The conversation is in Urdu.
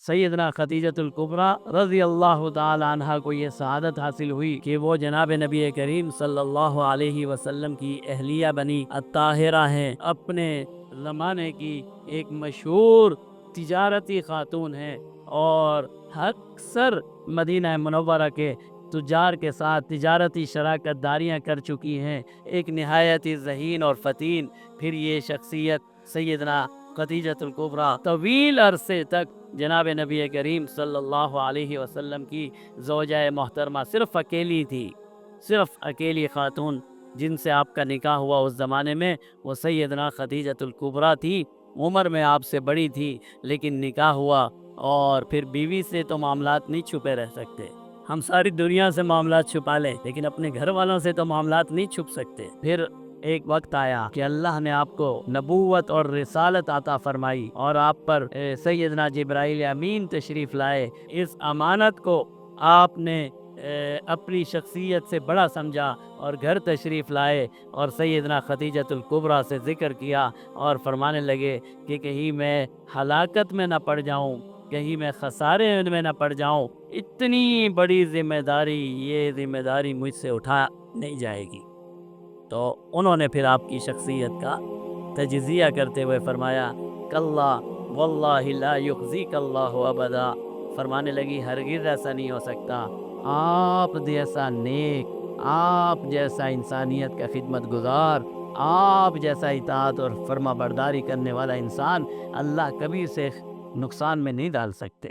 سیدنا خدیجۃ الکبریٰ رضی اللہ تعالی عنہ کو یہ سعادت حاصل ہوئی کہ وہ جناب نبی کریم صلی اللہ علیہ وسلم کی اہلیہ بنی الطاہرہ ہیں، اپنے زمانے کی ایک مشہور تجارتی خاتون ہیں، اور اکثر مدینہ منورہ کے تجار کے ساتھ تجارتی شراکت داریاں کر چکی ہیں، ایک نہایت ہی ذہین اور فتین پھر یہ شخصیت سیدنا خدیجۃ الکبریٰ طویل عرصے تک جناب نبی کریم صلی اللہ علیہ وسلم کی زوجہ محترمہ صرف اکیلی تھی، صرف اکیلی خاتون جن سے آپ کا نکاح ہوا اس زمانے میں وہ سیدنا خدیجۃ الکبریٰ تھی۔ عمر میں آپ سے بڑی تھی لیکن نکاح ہوا، اور پھر بیوی سے تو معاملات نہیں چھپے رہ سکتے، ہم ساری دنیا سے معاملات چھپا لیں لیکن اپنے گھر والوں سے تو معاملات نہیں چھپ سکتے۔ پھر ایک وقت آیا کہ اللہ نے آپ کو نبوت اور رسالت عطا فرمائی، اور آپ پر سیدنا جبرائیل امین تشریف لائے۔ اس امانت کو آپ نے اپنی شخصیت سے بڑا سمجھا اور گھر تشریف لائے، اور سیدنا خدیجۃ الکبریٰ سے ذکر کیا اور فرمانے لگے کہ کہیں میں ہلاکت میں نہ پڑ جاؤں، کہیں میں خسارے میں نہ پڑ جاؤں، اتنی بڑی ذمہ داری، یہ ذمہ داری مجھ سے اٹھا نہیں جائے گی۔ تو انہوں نے پھر آپ کی شخصیت کا تجزیہ کرتے ہوئے فرمایا کاللہ واللہ لا یخزیک اللہ ابدا، فرمانے لگی ہرگز ایسا نہیں ہو سکتا، آپ جیسا نیک، آپ جیسا انسانیت کا خدمت گزار، آپ جیسا اطاعت اور فرما برداری کرنے والا انسان اللہ کبھی اسے نقصان میں نہیں ڈال سکتے۔